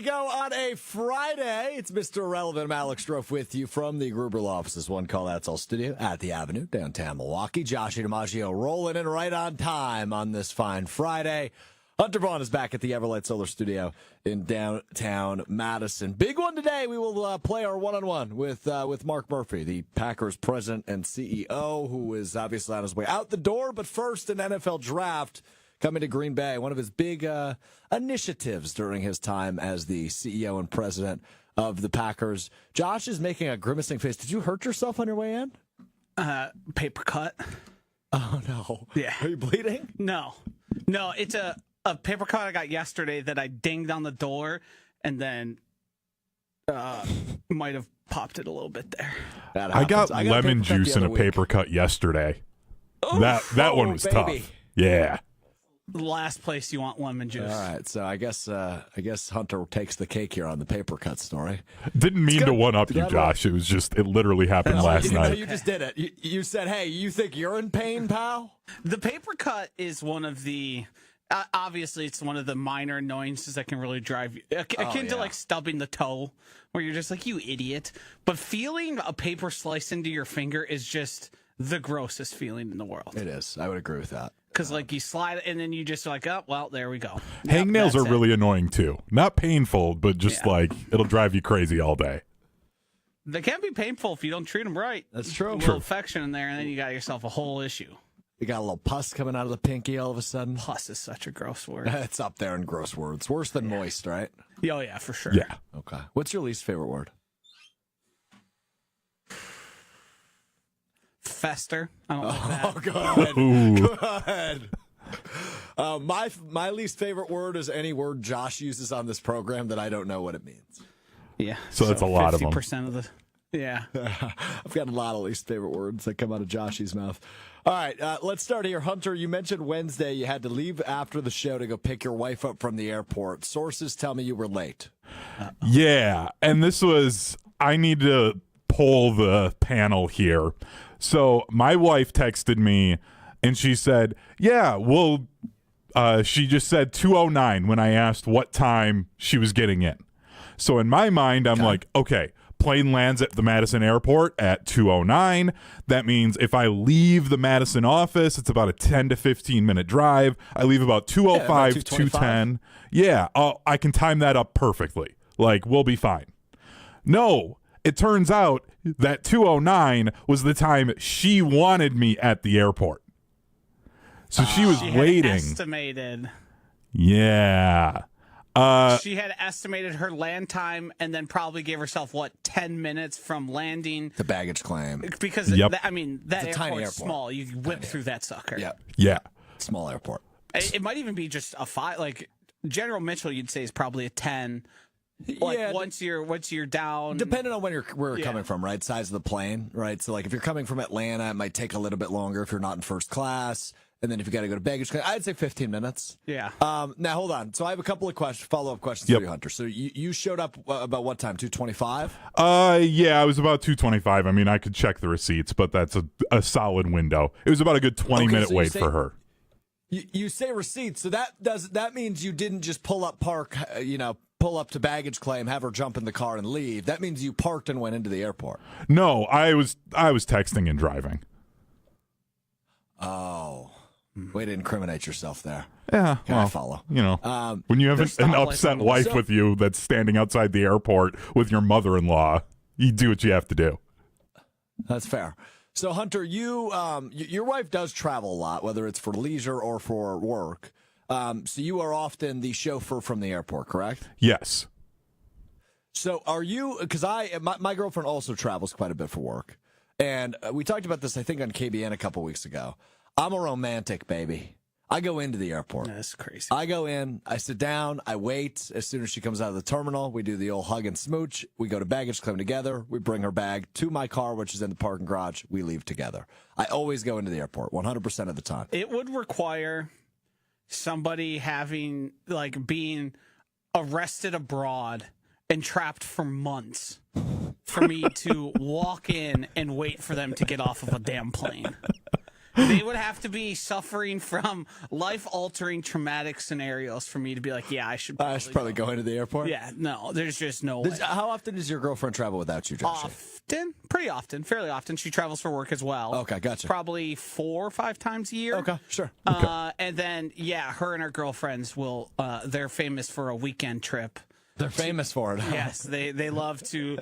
we go on a Friday. It's Mr. Irrelevant. I'm Alex Strouf with you from the Gruber Law Offices. One call that's all studio at the Avenue, downtown Milwaukee. Joshy DiMaggio rolling in right on time on this fine Friday. Hunter Vaughn is back at the Everlight Solar Studio in downtown Madison. Big one today. We will play our one-on-one with Mark Murphy, the Packers president and CEO, who is obviously on his way out the door. But first, an NFL draft coming to Green Bay, one of his big initiatives during his time as the CEO and president of the Packers. Josh is making a grimacing face. Did you hurt yourself on your way in? Paper cut. Oh, no. Yeah. Are you bleeding? No, it's a paper cut I got yesterday that I dinged on the door and then might have popped it a little bit there. I got lemon juice in a paper cut yesterday. Oof. That one was tough. Yeah. The last place you want lemon juice. All right, so I guess Hunter takes the cake here on the paper cut story. Didn't mean to one up you, Josh. It was just it literally happened last night. No, you just did it. You said, "Hey, you think you're in pain, pal?" The paper cut is one of the obviously it's one of the minor annoyances that can really drive you akin to like stubbing the toe, where you're just like, you idiot. But feeling a paper slice into your finger is just the grossest feeling in the world. It is. I would agree with that. Because, like, you slide it, and then you just like, oh, well, there we go. Hangnails are really annoying, too. Not painful, but just, like, it'll drive you crazy all day. They can be painful if you don't treat them right. That's true. A little infection in there, and then you got yourself a whole issue. You got a little pus coming out of the pinky all of a sudden. Pus is such a gross word. It's up there in gross words. Worse than moist, right? Oh, yeah, for sure. Yeah. Okay. What's your least favorite word? Fester. I don't like that. Oh, good. Good. My least favorite word is any word Josh uses on this program that I don't know what it means. Yeah. So that's a lot of them. 50% of the. Yeah. I've got a lot of least favorite words that come out of Joshy's mouth. All right, let's start here. Hunter, you mentioned Wednesday you had to leave after the show to go pick your wife up from the airport. Sources tell me you were late. Yeah, and this was, I need to poll the panel here. So my wife texted me, and she said, yeah, well, she just said 2:09 when I asked what time she was getting in. So in my mind, I'm like, okay, plane lands at the Madison airport at 2:09. That means if I leave the Madison office, it's about a 10 to 15 minute drive. I leave about 2:05, 2:10. Yeah, I can time that up perfectly. Like, we'll be fine. No, it turns out that 2:09 was the time she wanted me at the airport. So she was waiting. Estimated. Yeah. She had estimated her land time and then probably gave herself, 10 minutes from landing? The baggage claim. Because, that airport's small. You whip through that sucker. Yeah. Small airport. It might even be just a 5. Like, General Mitchell, you'd say, is probably a 10. Like, once you're down. Depending on where you're coming from, right? Size of the plane, right? So, like, if you're coming from Atlanta, it might take a little bit longer if you're not in first class. And then if you got to go to baggage claim, I'd say 15 minutes. Yeah. Now, hold on. So I have a couple of follow-up questions for you, Hunter. So you showed up about what time, 2:25? Yeah, it was about 2:25. I mean, I could check the receipts, but that's a solid window. It was about a good 20-minute wait for her. You say receipts, so that means you didn't just pull up pull up to baggage claim, have her jump in the car and leave. That means you parked and went into the airport. No, I was texting and driving. Oh. Way to incriminate yourself there. Yeah, I follow. You know, when you have an upset wife with you that's standing outside the airport with your mother-in-law, you do what you have to do. That's fair. So, Hunter, your wife does travel a lot, whether it's for leisure or for work. So you are often the chauffeur from the airport, correct? Yes. So are you, because my girlfriend also travels quite a bit for work. And we talked about this, I think, on KBN a couple weeks ago. I'm a romantic, baby. I go into the airport. That's crazy. I go in, I sit down, I wait. As soon as she comes out of the terminal, we do the old hug and smooch. We go to baggage claim together. We bring her bag to my car, which is in the parking garage. We leave together. I always go into the airport 100% of the time. It would require somebody being arrested abroad and trapped for months for me to walk in and wait for them to get off of a damn plane. They would have to be suffering from life-altering traumatic scenarios for me to be like, yeah, I should probably go into the airport. Yeah, no, there's just no way. How often does your girlfriend travel without you, Josh? Often, pretty often, fairly often. She travels for work as well. Okay, gotcha. Probably 4 or 5 times a year. Okay, sure. And then, yeah, her and her girlfriends will. They're famous for a weekend trip. They're famous for it. Yes, they love to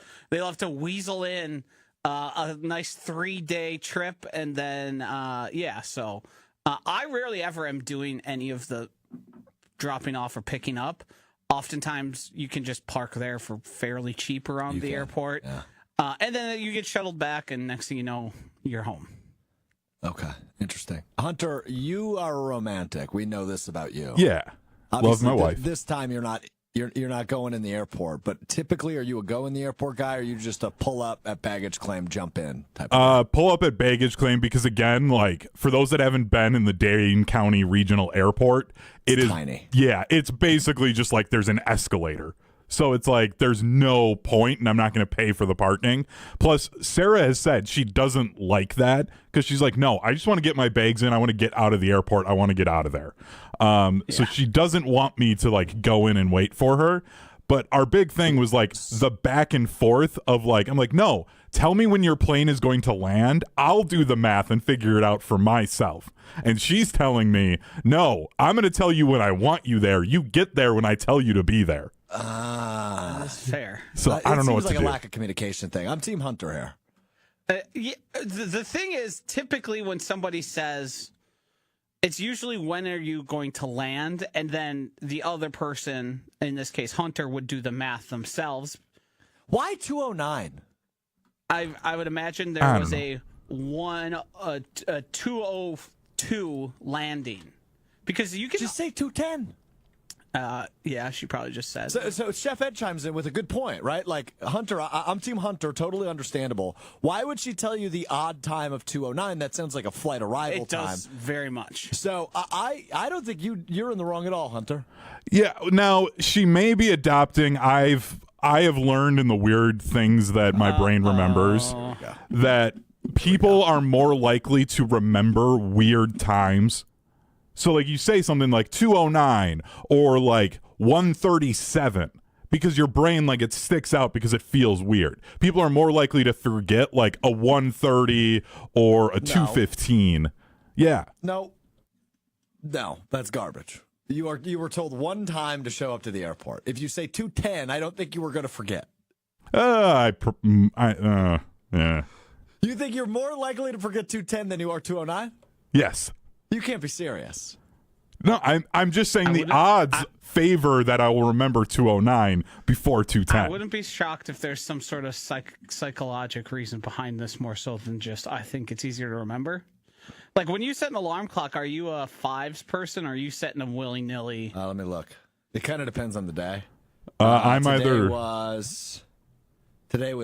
weasel in a nice 3-day trip, and then So I rarely ever am doing any of the dropping off or picking up. Oftentimes, you can just park there for fairly cheap around the airport, and then you get shuttled back, and next thing you know, you're home. Okay, interesting. Hunter, you are a romantic. We know this about you. Yeah, Obviously, love my wife. This time you're not. You're not going in the airport, but typically, are you a go in the airport guy, or are you just a pull up at baggage claim, jump in type of guy? Pull up at baggage claim because, again, like for those that haven't been in the Dane County Regional Airport, it's tiny. Yeah, it's basically just like there's an escalator. So it's like there's no point, and I'm not going to pay for the parking. Plus, Sarah has said she doesn't like that because she's like, no, I just want to get my bags in. I want to get out of the airport. I want to get out of there. So she doesn't want me to like go in and wait for her. But our big thing was like the back and forth of like, I'm like, no, tell me when your plane is going to land. I'll do the math and figure it out for myself. And she's telling me, no, I'm going to tell you when I want you there. You get there when I tell you to be there. That's fair. So I don't know what to do. It seems like a lack of communication thing. I'm Team Hunter here. The thing is, typically when somebody says, it's usually when are you going to land, and then the other person, in this case Hunter, would do the math themselves. Why 209? I would imagine there was a 202 landing, because you can just say 210. Yeah, she probably just said. So Chef Ed chimes in with a good point, right? Like, Hunter, I'm Team Hunter, totally understandable. Why would she tell you the odd time of 209? That sounds like a flight arrival time. It does very much. So I don't think you're in the wrong at all, Hunter. Yeah, now she may be adopting. I have learned in the weird things that my brain remembers that people are more likely to remember weird times. So, like, you say something like 209 or, like, 137 because your brain, like, it sticks out because it feels weird. People are more likely to forget, like, a 130 or a 215. Yeah. No, that's garbage. You were told one time to show up to the airport. If you say 210, I don't think you were going to forget. Yeah. You think you're more likely to forget 210 than you are 209? Yes. You can't be serious. No, I'm just saying the odds favor that I will remember 209 before 210. I wouldn't be shocked if there's some sort of psychological reason behind this more so than just I think it's easier to remember. Like when you set an alarm clock, are you a 5s person or are you setting them willy-nilly? Let me look. It kind of depends on the day. Today was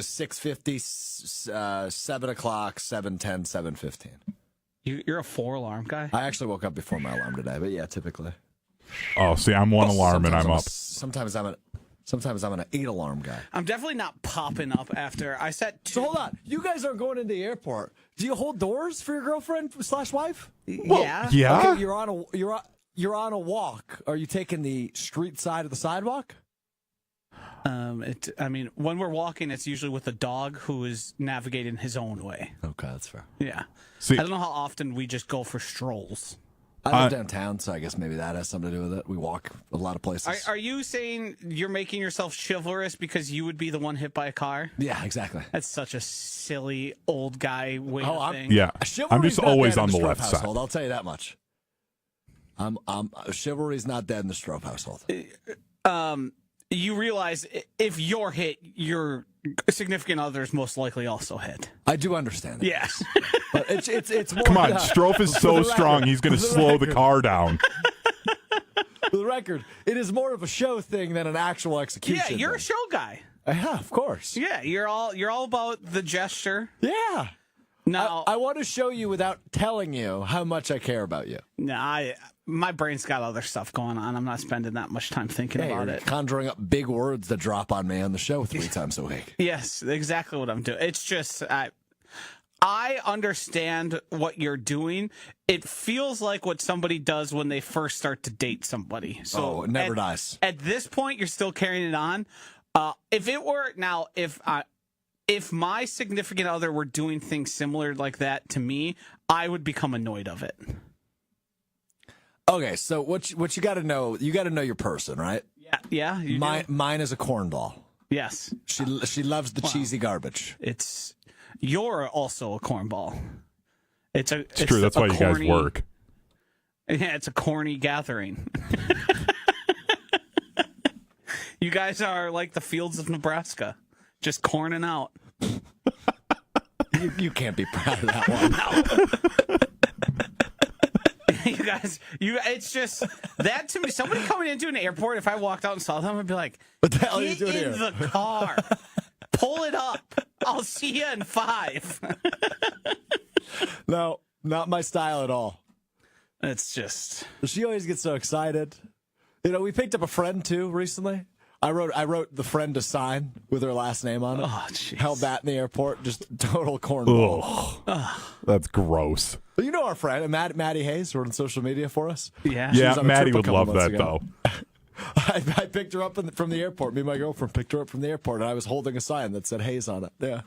6:50, 7 o'clock, 7:10, 7:15. You're a 4-alarm guy? I actually woke up before my alarm today, but yeah, typically. Oh, see, I'm one alarm and I'm up. Sometimes I'm an 8-alarm guy. I'm definitely not popping up after I set 2. So hold on. You guys aren't going into the airport. Do you hold doors for your girlfriend/wife? Yeah. Yeah. Okay, you're on a walk. Are you taking the street side of the sidewalk? When we're walking, it's usually with a dog who is navigating his own way. Okay, that's fair. Yeah. See, I don't know how often we just go for strolls. I live downtown, so I guess maybe that has something to do with it. We walk a lot of places. Are you saying you're making yourself chivalrous because you would be the one hit by a car? Yeah, exactly. That's such a silly old guy way to think. Yeah. I'm just always on the left side. Household, I'll tell you that much. Chivalry's not dead in the Strouf household. You realize if you're hit, your significant other is most likely also hit. I do understand that. Yeah. But it's more. Come on, Strouf is so strong, he's going to slow the car down. For the record, it is more of a show thing than an actual execution. Yeah, you're thing. a show guy. Yeah, of course. Yeah, you're all about the gesture. Yeah. No, I want to show you without telling you how much I care about you. no, my brain's got other stuff going on. I'm not spending that much time thinking about You're it. conjuring up big words that drop on me on the show 3 times a week. Yes, exactly what I'm doing. It's just I understand what you're doing. It feels like what somebody does when they first start to date somebody. So it never dies. At this point, you're still carrying it on. If my significant other were doing things similar like that to me, I would become annoyed of it. Okay, so what you got to know? You got to know your person, right? Yeah. Mine is a cornball. Yes. She loves the cheesy garbage. You're also a cornball. It's true. That's why you guys work. Yeah, it's a corny gathering. You guys are like the fields of Nebraska, just corning out. You can't be proud of that one. You guys, it's just that to me. Somebody coming into an airport, if I walked out and saw them, I'd be like, "What the hell are you "Get doing in here? the car, pull it up. I'll see you in 5." No, not my style at all. It's just She always gets so excited. You know, we picked up a friend too recently. I wrote the friend a sign with her last name on it. Oh, jeez. Held that in the airport. Just total cornball. Ugh. That's gross. You know our friend, Maddie Hayes, who on social media for us. yeah. Yeah, was on a Maddie trip a would couple love months that, ago. though. I picked her up from the airport. Me and my girlfriend picked her up from the airport, and I was holding a sign that said Hayes on it. Yeah.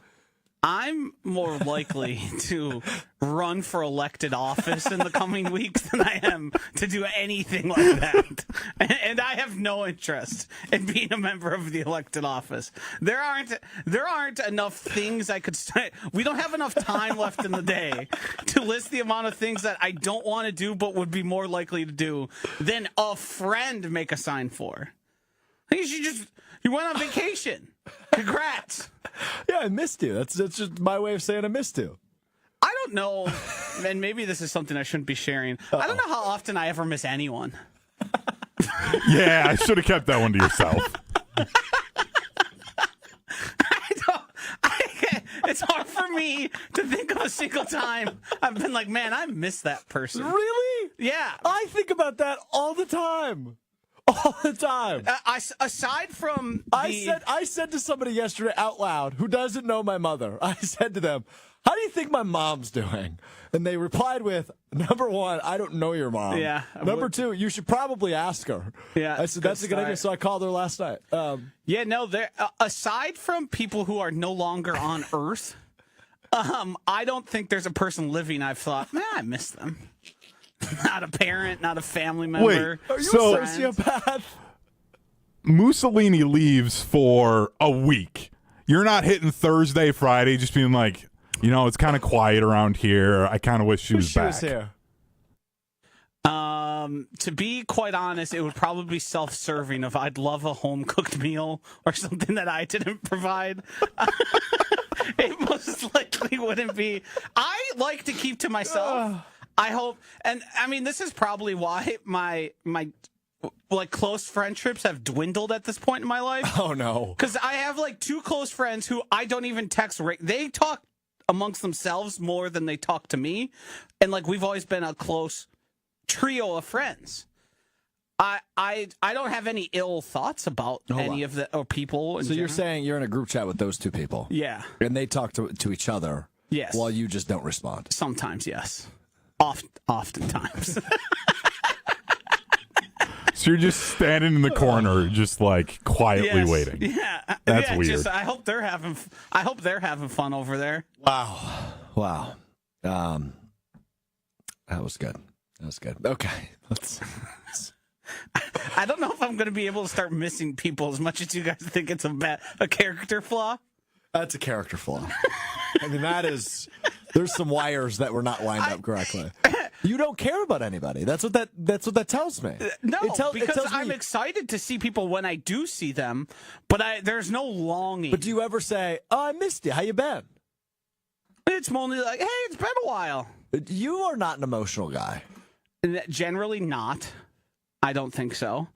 I'm more likely to run for elected office in the coming weeks than I am to do anything like that. And I have no interest in being a member of the elected office. There aren't enough things I could say. We don't have enough time left in the day to list the amount of things that I don't want to do but would be more likely to do than a friend make a sign for. I think you went on vacation. Congrats. Yeah, I missed you. That's just my way of saying I missed you. I don't know, and maybe this is something I shouldn't be sharing. I don't know how often I ever miss anyone. Yeah, I should have kept that one to yourself. It's hard for me to think of a single time I've been like, man, I miss that person. Really? Yeah. I think about that all the time. All the time. Aside from I said to somebody yesterday out loud who doesn't know my mother, I said to them, "How do you think my mom's doing?" And they replied with, "Number one, I don't know your mom. Yeah. Number two, you should probably ask her." Yeah, I said, "That's a good idea." So I called her last night. Yeah, no, there. Aside from people who are no longer on Earth, I don't think there's a person living I've thought, man, I miss them. Not a parent, not a family member. Are you So- a sociopath? Mussolini leaves for a week. You're not hitting Thursday, Friday, just being like, it's kind of quiet around here. I kind of wish she was back. Here. To be quite honest, it would probably be self-serving if I'd love a home-cooked meal or something that I didn't provide. It most likely wouldn't be. I like to keep to myself. I hope, and I mean, this is probably why my like close friendships have dwindled at this point in my life. Oh no! Because I have like 2 close friends who I don't even text. They talk amongst themselves more than they talk to me, and like we've always been a close trio of friends. I don't have any ill thoughts about any of the people. So you're saying you're in a group chat with those 2 people? Yeah, and they talk to each other. Yes. While you just don't respond. Sometimes, yes. Oftentimes. So you're just standing in the corner, just like quietly Yes. waiting. Yeah, That's weird. I hope they're having fun over there. Wow. That was good. Okay, let's. I don't know if I'm going to be able to start missing people as much as you guys think it's a character flaw. That's a character flaw. I mean, there's some wires that were not lined up correctly. You don't care about anybody. That's what that tells me. No, it tells I'm me, excited to see people when I do see them, but there's no longing. But do you ever say, "Oh, I missed you. How you been?" It's mostly like, "Hey, it's been a while." You are not an emotional guy. Generally not. I don't think so.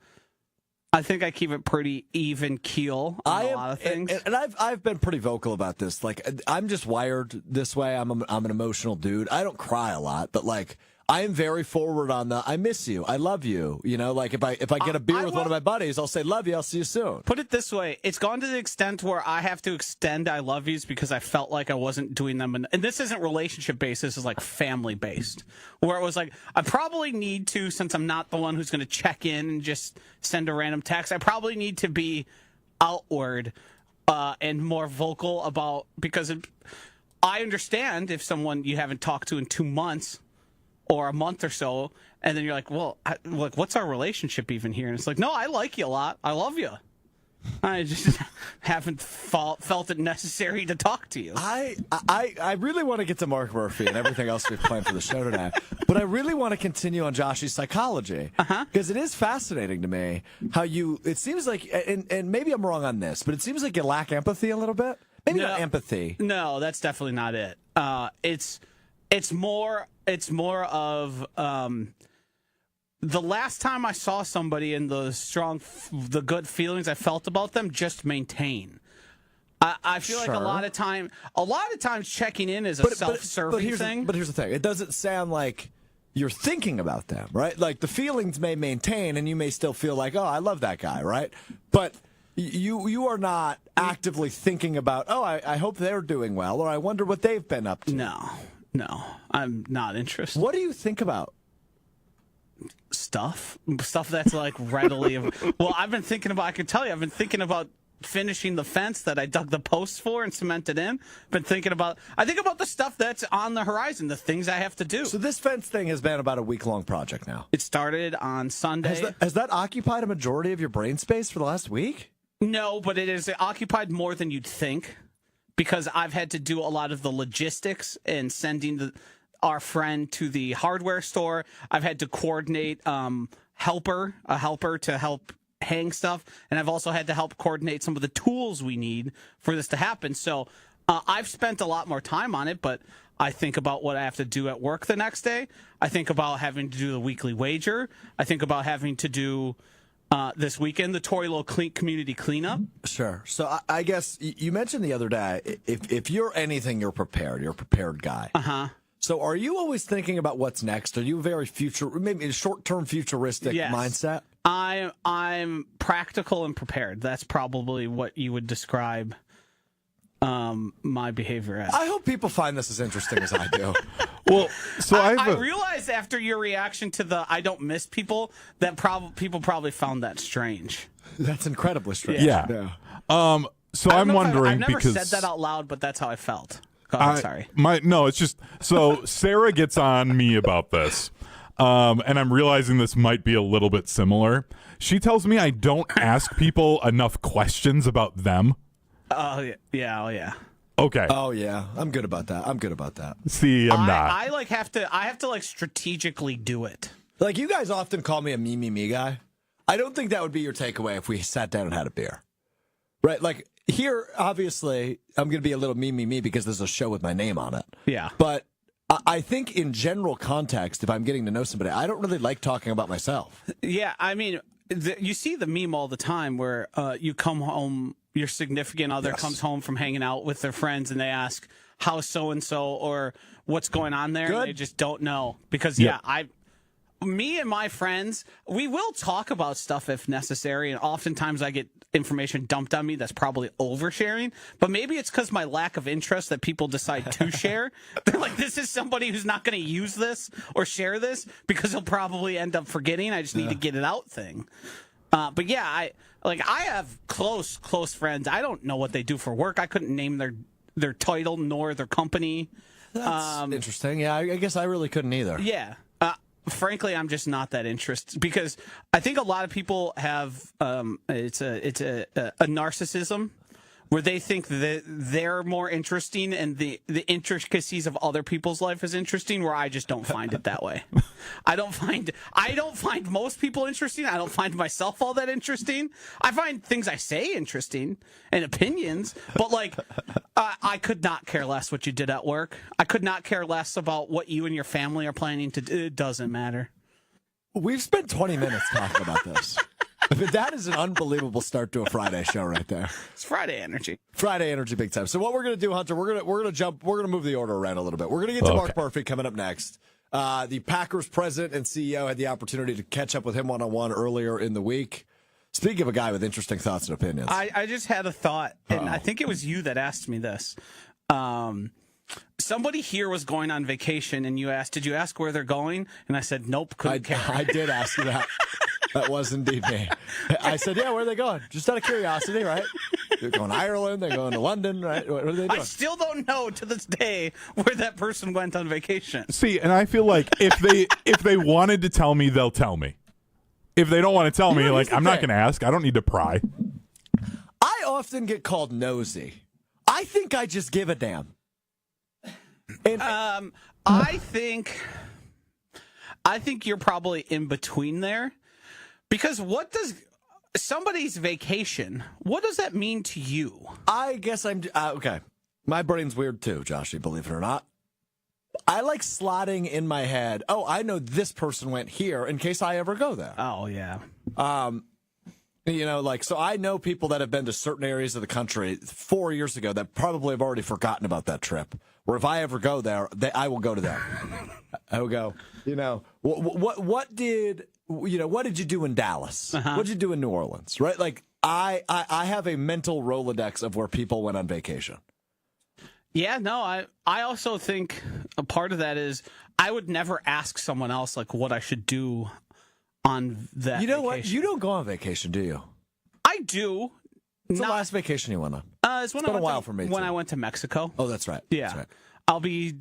I think I keep it pretty even keel on a lot of things. And I've been pretty vocal about this. Like, I'm just wired this way. I'm an emotional dude. I don't cry a lot, but like, I am very forward on the I miss you, I love you. You know, like if I get a beer with one of my buddies, I'll say love you, I'll see you soon. Put it this way, it's gone to the extent where I have to extend I love yous because I felt like I wasn't doing them. And this isn't relationship based, this is like family based. Where it was like, I probably need to, since I'm not the one who's going to check in and just send a random text, I probably need to be outward and more vocal about, because I understand if someone you haven't talked to in 2 months or a month or so, and then you're like, well, what's our relationship even here? And it's like, no, I like you a lot. I love you. I just haven't felt it necessary to talk to you. I really want to get to Mark Murphy and everything else we've planned for the show today, but I really want to continue on Joshy's psychology because it is fascinating to me how it seems like, and maybe I'm wrong on this, but it seems like you lack empathy a little bit. Maybe not empathy. No, that's definitely not it. It's more of the last time I saw somebody and the good feelings I felt about them just maintain. I feel like a lot of times checking in is a self-serving thing. But here's the thing: it doesn't sound like you're thinking about them, right? Like the feelings may maintain, and you may still feel like, oh, I love that guy, right? But you are not actively thinking about, oh, I hope they're doing well, or I wonder what they've been up to. No, I'm not interested. What do you think about? Stuff that's like readily. Well, I've been thinking about. I can tell you, I've been thinking about finishing the fence that I dug the posts for and cemented in. Been thinking about. I think about the stuff that's on the horizon, the things I have to do. So this fence thing has been about a week-long project now. It started on Sunday. Has that occupied a majority of your brain space for the last week? No, but it is occupied more than you'd think, because I've had to do a lot of the logistics and sending our friend to the hardware store. I've had to coordinate a helper to help hang stuff, and I've also had to help coordinate some of the tools we need for this to happen. So I've spent a lot more time on it, but I think about what I have to do at work the next day. I think about having to do the weekly wager. I think about having to do this weekend the Torilo community cleanup. Sure. So I guess you mentioned the other day, if you're anything, you're a prepared guy. So are you always thinking about what's next? Are you a very maybe a short-term futuristic mindset? I'm practical and prepared. That's probably what you would describe my behavior as. I hope people find this as interesting as I do. Well, so I realized after your reaction to the I don't miss people that people probably found that strange. That's incredibly strange. Yeah. So I'm wondering, I've never because said that out loud, but that's how I felt. Go ahead, sorry. It's just so Sarah gets on me about this, and I'm realizing this might be a little bit similar. She tells me I don't ask people enough questions about them. Oh yeah. Okay. Oh yeah, I'm good about that. See, I'm not. I have to like strategically do it. Like you guys often call me a me guy. I don't think that would be your takeaway if we sat down and had a beer, right? Like. Here, obviously, I'm going to be a little me because there's a show with my name on it. Yeah. But I think in general context, if I'm getting to know somebody, I don't really like talking about myself. Yeah, I mean, you see the meme all the time where you come home, your significant other comes home from hanging out with their friends, and they ask, how's so-and-so, or what's going on there, and they just don't know. Because, me and my friends, we will talk about stuff if necessary, and oftentimes I get information dumped on me that's probably oversharing, but maybe it's because my lack of interest that people decide to share. They're like, this is somebody who's not going to use this or share this because he'll probably end up forgetting. I just need to get it out thing. But yeah, I have close friends. I don't know what they do for work. I couldn't name their title nor their company. That's interesting. Yeah, I guess I really couldn't either. Yeah. Frankly, I'm just not that interested because I think a lot of people have it's a narcissism where they think that they're more interesting and the intricacies of other people's life is interesting, where I just don't find it that way. I don't find most people interesting. I don't find myself all that interesting. I find things I say interesting and opinions, but like I could not care less what you did at work. I could not care less about what you and your family are planning to do. It doesn't matter. We've spent 20 minutes talking about this. That is an unbelievable start to a Friday show right there. It's Friday energy. Friday energy big time. So what we're going to do, Hunter, we're going to move the order around a little bit. We're going to get to Mark Murphy coming up next. The Packers president and CEO had the opportunity to catch up with him one-on-one earlier in the week. Speaking of a guy with interesting thoughts and opinions. I just had a thought, and I think it was you that asked me this. Somebody here was going on vacation, and you asked, did you ask where they're going? And I said, nope, couldn't care. I did ask you that. That was indeed me. I said, yeah, where are they going? Just out of curiosity, right? They're going to Ireland. They're going to London, right? What are they doing? I still don't know to this day where that person went on vacation. See, and I feel like if they wanted to tell me, they'll tell me. If they don't want to tell me, like, I'm not going to ask. I don't need to pry. I often get called nosy. I think I just give a damn. And I think you're probably in between there. Because what does somebody's vacation, what does that mean to you? I guess I'm okay. My brain's weird too, Joshy, believe it or not. I like slotting in my head, oh, I know this person went here in case I ever go there. Oh, yeah. So I know people that have been to certain areas of the country 4 years ago that probably have already forgotten about that trip. Where if I ever go there, I will go to them. I will go, what did you do in Dallas? Uh-huh. What did you do in New Orleans? Right? Like, I have a mental Rolodex of where people went on vacation. Yeah, no, I also think a part of that is I would never ask someone else, like, what I should do on that You know vacation. what? You don't go on vacation, do you? I do. What's the last vacation you went on? It's been a while for me, when too. I went to Mexico. Oh, that's right. Yeah. That's right. I'll be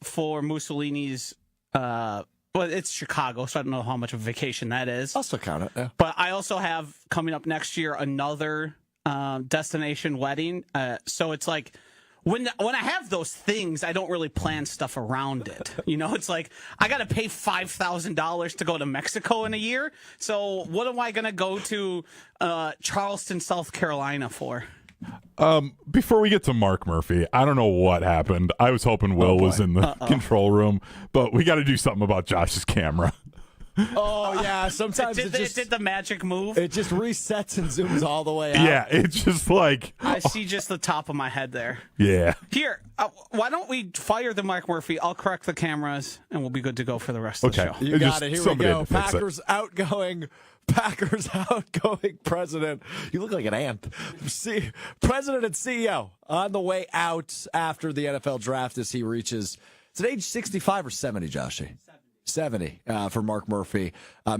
for Mussolini's, it's Chicago, so I don't know how much of a vacation that is. I'll still count it, yeah. But I also have, coming up next year, another destination wedding. So it's like, when I have those things, I don't really plan stuff around it. It's like, I got to pay $5,000 to go to Mexico in a year. So what am I going to go to Charleston, South Carolina for? Before we get to Mark Murphy, I don't know what happened. I was hoping Will was in the control room, but we got to do something about Josh's camera. Oh, yeah. Sometimes it did the magic move. It just resets and zooms all the way out. Yeah, it's just like... I see just the top of my head there. Yeah. Here, why don't we fire the Mark Murphy? I'll correct the cameras, and we'll be good to go for the rest of the show. You got it. Here we go. Packers outgoing president. You look like an ant. President and CEO on the way out after the NFL draft as he reaches, is it age 65 or 70, Joshy? 70 for Mark Murphy.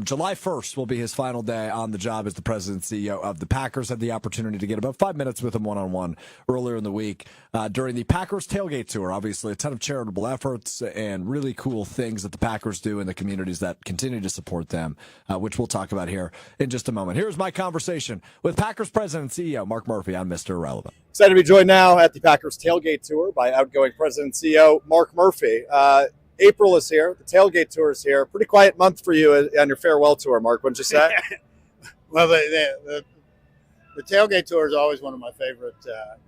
July 1st will be his final day on the job as the president and CEO of the Packers. Had the opportunity to get about 5 minutes with him one-on-one earlier in the week during the Packers tailgate tour. Obviously, a ton of charitable efforts and really cool things that the Packers do in the communities that continue to support them, which we'll talk about here in just a moment. Here's my conversation with Packers president and CEO Mark Murphy on Mr. Irrelevant. Excited to be joined now at the Packers tailgate tour by outgoing president and CEO Mark Murphy. April is here. The tailgate tour is here. Pretty quiet month for you on your farewell tour, Mark, wouldn't you say? Well, the tailgate tour is always one of my favorite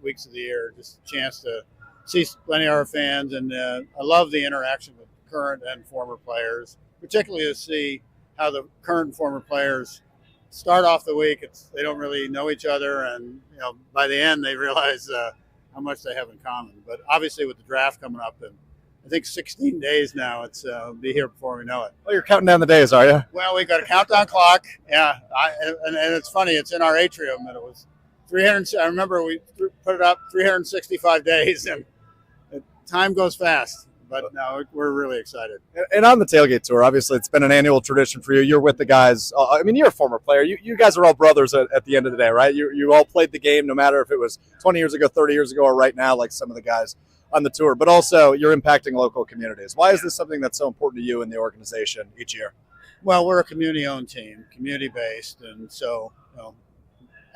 weeks of the year. Just a chance to see plenty of our fans, and I love the interaction with current and former players, particularly to see how the current and former players start off the week. They don't really know each other, and by the end they realize how much they have in common. But obviously, with the draft coming up in I think 16 days now. It's be here before we know it. Oh, you're counting down the days, are you? Well, we got a countdown clock. Yeah, and it's funny. It's in our atrium, and it was 300. I remember we put it up 365 days, and time goes fast. But no, we're really excited. And on the tailgate tour, obviously, it's been an annual tradition for you. You're with the guys. I mean, you're a former player. You guys are all brothers at the end of the day, right? You all played the game, no matter if it was 20 years ago, 30 years ago, or right now, like some of the guys on the tour. But also, you're impacting local communities. Why is this something that's so important to you and the organization each year? Well, we're a community-owned team, community-based, and so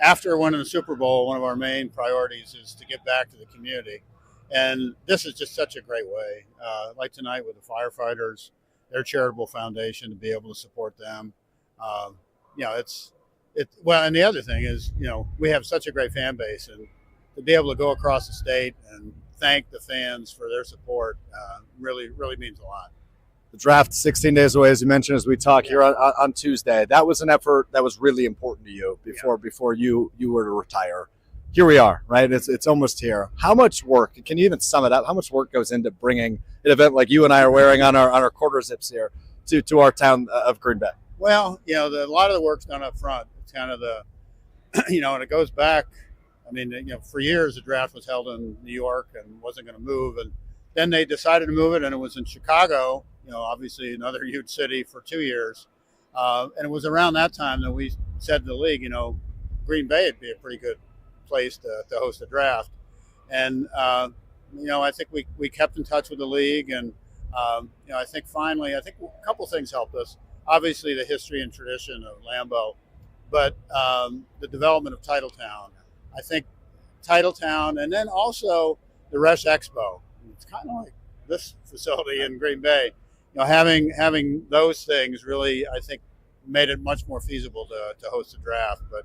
after winning the Super Bowl, one of our main priorities is to give back to the community. And this is just such a great way, like tonight with the firefighters, their charitable foundation, to be able to support them. Well, and the other thing is, we have such a great fan base, and to be able to go across the state and thank the fans for their support really, really means a lot. The draft 16 days away, as you mentioned, as we talk here on Tuesday. That was an effort that was really important to you before you were to retire. here we are, right? It's almost here. How much work, can you even sum it up? How much work goes into bringing an event like you and I are wearing on our quarter zips here to our town of Green Bay? Well, a lot of the work's done up front. It's kind of the, and it goes back. I mean, for years the draft was held in New York and wasn't going to move, and then they decided to move it, and it was in Chicago. Obviously another huge city for 2 years, and it was around that time that we said to the league, Green Bay would be a pretty good place to host a draft, and I think we kept in touch with the league, and I think finally, a couple things helped us. Obviously, the history and tradition of Lambeau, but the development of Titletown. I think Titletown, and then also the Resch Expo. It's kind of like this facility in Green Bay. Having those things really, I think, made it much more feasible to host a draft. But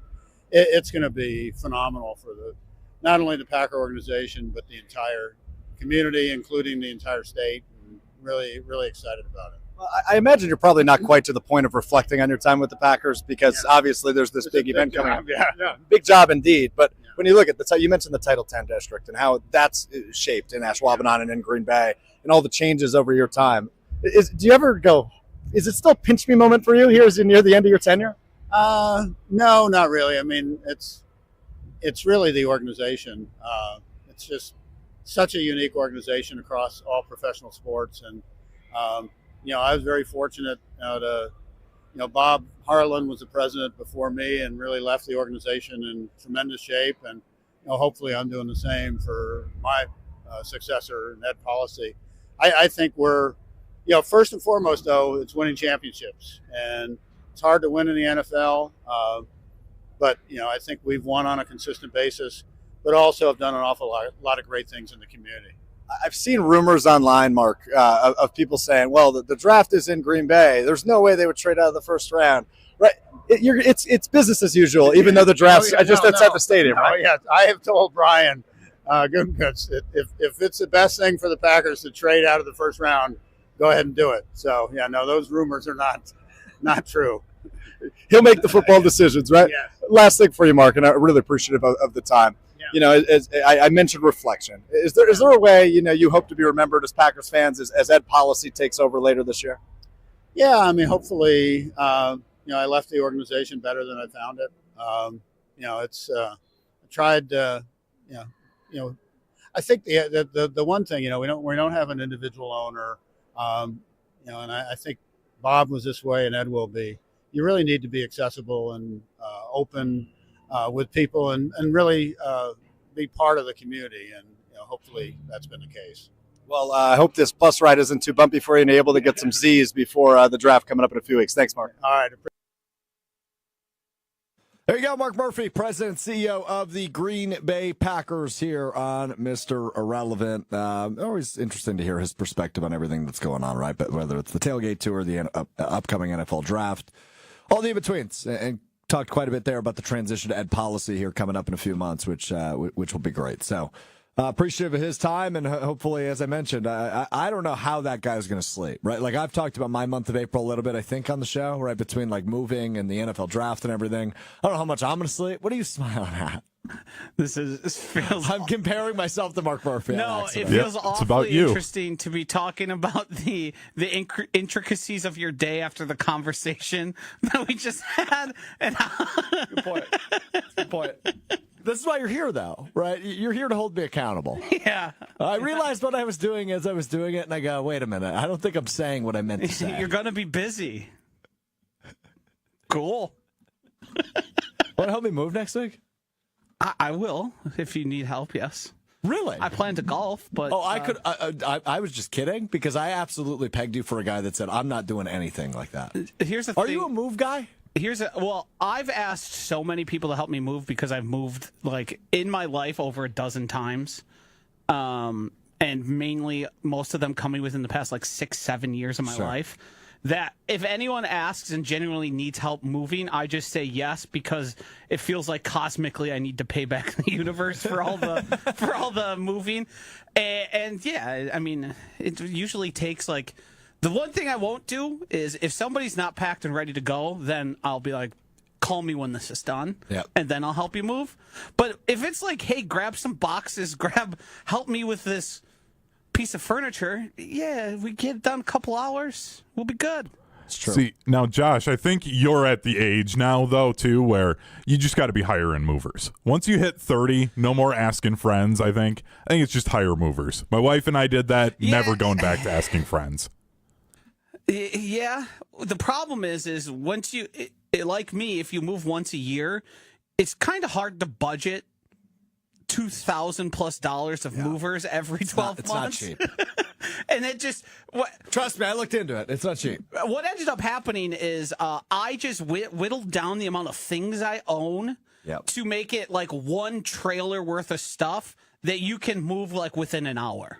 it's going to be phenomenal for not only the Packer organization, but the entire community, including the entire state. And really, really excited about it. I imagine you're probably not quite to the point of reflecting on your time with the Packers because obviously there's this big event coming up. Yeah. Big job indeed. But when you look at you mentioned the Title 10 district and how that's shaped in Ashwaubenon and in Green Bay and all the changes over your time. Do you ever go, is it still pinch me moment for you here as you're near the end of your tenure? No, not really. I mean, it's really the organization. It's just such a unique organization across all professional sports. And, I was very fortunate Bob Harlan was the president before me and really left the organization in tremendous shape. And, hopefully I'm doing the same for my successor, Ned Policy. I think we're, first and foremost, though, it's winning championships. And it's hard to win in the NFL. But, I think we've won on a consistent basis, but also have done an awful lot of great things in the community. I've seen rumors online, Mark, of people saying, well, the draft is in Green Bay. There's no way they would trade out of the first round. Right? It's business as usual, even though the draft's outside the stadium, right? Yeah, I have told Brian Gutekunst, if it's the best thing for the Packers to trade out of the first round, go ahead and do it. So, those rumors are not true. He'll make the football decisions, right? Yes. Last thing for you, Mark, and I'm really appreciative of the time. Yeah. As I mentioned reflection. Is there a way, you hope to be remembered as Packers fans as Ed Policy takes over later this year? Yeah, I mean, hopefully, I left the organization better than I found it. I tried, I think the one thing, we don't have an individual owner, and I think Bob was this way and Ed will be. You really need to be accessible and open with people and really be part of the community. And, hopefully that's been the case. Well, I hope this bus ride isn't too bumpy for you and you're able to get some Z's before the draft coming up in a few weeks. Thanks, Mark. All right. There you go, Mark Murphy, President and CEO of the Green Bay Packers here on Mr. Irrelevant. Always interesting to hear his perspective on everything that's going on, right? But whether it's the tailgate tour, the upcoming NFL draft, all the in-betweens, and talked quite a bit there about the transition to Ed Policy here coming up in a few months, which will be great. So appreciative of his time, and hopefully, as I mentioned, I don't know how that guy's going to sleep, right? Like, I've talked about my month of April a little bit, I think, on the show, right, between, like, moving and the NFL draft and everything. I don't know how much I'm going to sleep. What are you smiling at? This feels. I'm comparing myself to Mark Murphy. No, it feels awfully about you. interesting to be talking about the intricacies of your day after the conversation that we just had. And Good point. Good point. This is why you're here, though, right? You're here to hold me accountable. Yeah. I realized what I was doing as I was doing it, and I go, wait a minute. I don't think I'm saying what I meant to say. You're going to be busy. Cool. Want to help me move next week? I will, if you need help, yes. Really? I plan to golf, but... Oh, I could. I was just kidding, because I absolutely pegged you for a guy that said, I'm not doing anything like that. Here's the thing. Are you a move guy? Well, I've asked so many people to help me move because I've moved, like, in my life over a dozen times. And mainly, most of them coming within the past, like, 6-7 years of my life. That if anyone asks and genuinely needs help moving, I just say yes, because it feels like cosmically I need to pay back the universe for all the moving. And yeah, I mean, it usually takes, like, the one thing I won't do is if somebody's not packed and ready to go, then I'll be like, call me when this is done, Yep. and then I'll help you move. But if it's like, hey, grab some boxes, help me with this piece of furniture, yeah, we get it done a couple hours, we'll be good. It's true. See, now, Josh, I think you're at the age now, though, too, where you just got to be hiring movers. Once you hit 30, no more asking friends, I think. I think it's just hire movers. My wife and I did that, never going back to asking friends. Yeah. The problem is once you, like me, if you move once a year, it's kind of hard to budget $2,000+ of movers every 12 months. It's not cheap. And it just Trust me, I looked into it. It's not cheap. what ended up happening is I just whittled down the amount of things I own to make it like one trailer worth of stuff that you can move like within an hour.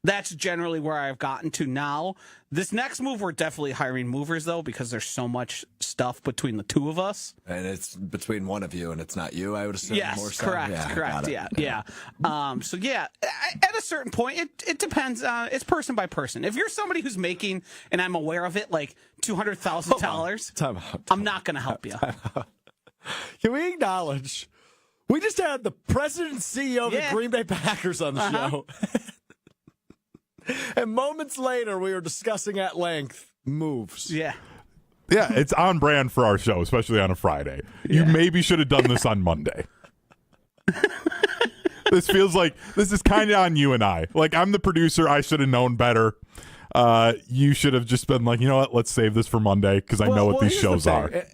That's generally where I've gotten to now. This next move, we're definitely hiring movers, though, because there's so much stuff between the two of us. And it's between one of you, and it's not you, I would assume. Yes, more so. correct, Yeah, correct, got it. yeah. So, yeah, at a certain point, it depends. It's person by person. If you're somebody who's making, and I'm aware of it, like $200,000, Time out. I'm not going to help you. Can we acknowledge we just had the president and CEO of the Green Bay Packers on the show? And moments later, we were discussing at length moves. Yeah. Yeah, it's on brand for our show, especially on a Friday. You maybe should have done this on Monday. This feels like this is kind of on you and I. Like, I'm the producer. I should have known better. You should have just been like, you know what? Let's save this for Monday because I know what these shows are.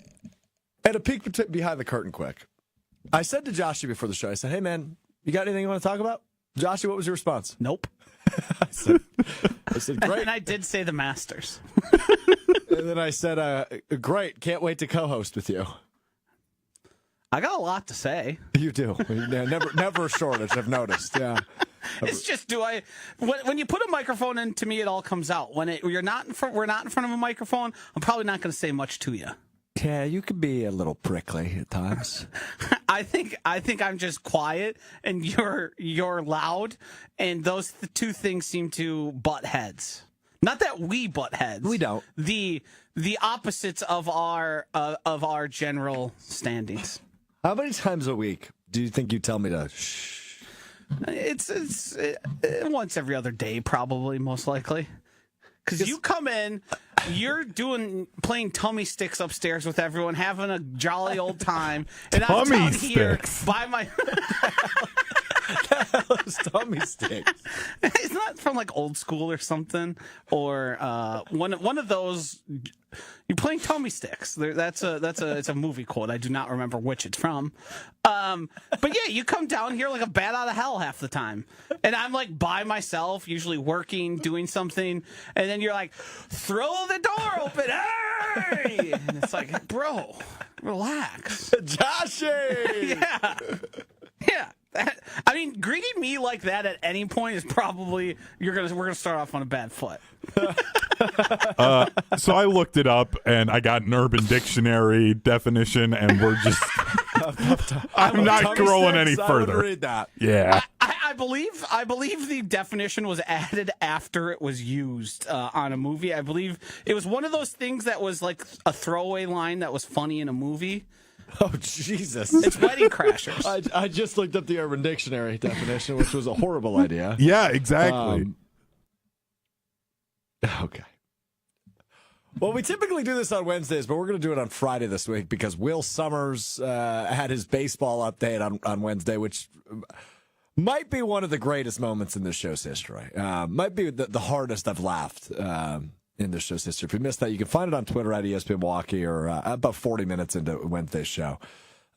At a peek behind the curtain quick, I said to Joshy before the show, I said, hey, man, you got anything you want to talk about? Joshy, what was your response? Nope. I said, great. And I did say the Masters. And then I said, great. Can't wait to co-host with you. I got a lot to say. You do. Never a shortage, I've noticed. Yeah. It's just, when you put a microphone into me, it all comes out. When we're not in front of a microphone, I'm probably not going to say much to you. Yeah, you can be a little prickly at times. I think I'm just quiet and you're loud, and those two things seem to butt heads. Not that we butt heads. We don't. The opposites of our general standings. How many times a week do you think you tell me to shh? It's once every other day, probably, most likely. Because you come in, you're playing tummy sticks upstairs with everyone, having a jolly old time, and I'm down here by my. Tummy sticks. It's not from like old school or something, or one of those. You're playing tummy sticks. It's a movie quote. I do not remember which it's from. But yeah, you come down here like a bat out of hell half the time, and I'm like by myself, usually working, doing something, and then you're like, throw the door open, hey! And it's like, bro, relax, Joshy. yeah. I mean, greeting me like that at any point is probably we're gonna start off on a bad foot. So I looked it up and I got an Urban Dictionary definition, and we're just. I'm not going any further. I would read that. Yeah. I believe the definition was added after it was used on a movie. I believe it was one of those things that was like a throwaway line that was funny in a movie. Oh, Jesus. It's Wedding Crashers. I just looked up the Urban Dictionary definition, which was a horrible idea. Yeah, exactly. Okay. Well, we typically do this on Wednesdays, but we're going to do it on Friday this week because Will Sommers had his baseball update on Wednesday, which might be one of the greatest moments in this show's history. Might be the hardest I've laughed in this show's history. If you missed that, you can find it on Twitter at ESPN Milwaukee or about 40 minutes into Wednesday's show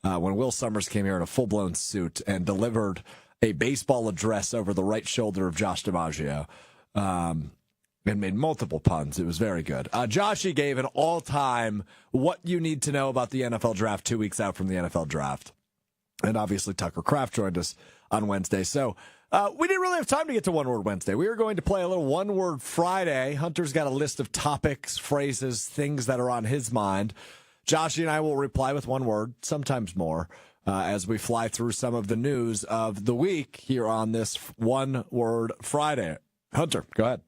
when Will Sommers came here in a full-blown suit and delivered a baseball address over the right shoulder of Josh DiMaggio and made multiple puns. It was very good. Joshy gave an all-time what you need to know about the NFL draft 2 weeks out from the NFL draft. And obviously Tucker Kraft joined us on Wednesday. So we didn't really have time to get to One Word Wednesday. We were going to play a little One Word Friday. Hunter's got a list of topics, phrases, things that are on his mind. Joshy and I will reply with one word, sometimes more, as we fly through some of the news of the week here on this One Word Friday. Hunter, go ahead.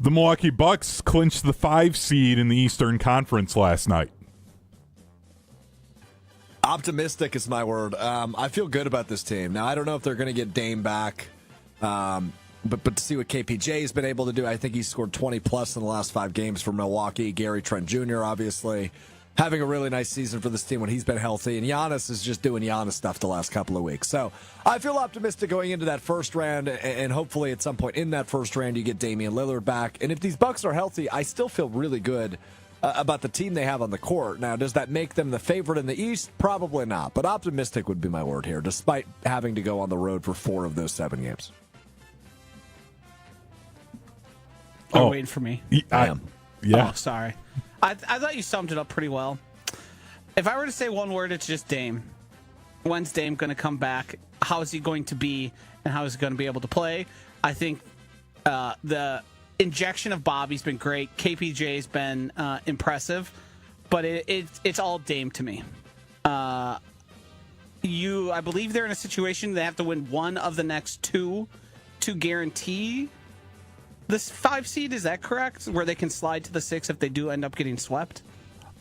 The Milwaukee Bucks clinched the 5 seed in the Eastern Conference last night. Optimistic is my word. I feel good about this team. Now, I don't know if they're going to get Dame back, but to see what KPJ has been able to do, I think he's scored 20-plus in the last 5 games for Milwaukee. Gary Trent Jr., obviously, having a really nice season for this team when he's been healthy. And Giannis is just doing Giannis stuff the last couple of weeks. So I feel optimistic going into that first round, and hopefully at some point in that first round you get Damian Lillard back. And if these Bucks are healthy, I still feel really good about the team they have on the court. Now, does that make them the favorite in the East? Probably not. But optimistic would be my word here, despite having to go on the road for 4 of those 7 games. Oh, waiting for me. I am. Yeah. Oh, sorry. I thought you summed it up pretty well. If I were to say one word, it's just Dame. When's Dame going to come back? How is he going to be? And how is he going to be able to play? I think the injection of Bobby's been great. KPJ's been impressive. But it's all Dame to me. I believe they're in a situation they have to win one of the next 2 to guarantee this 5 seed. Is that correct? Where they can slide to the 6 if they do end up getting swept?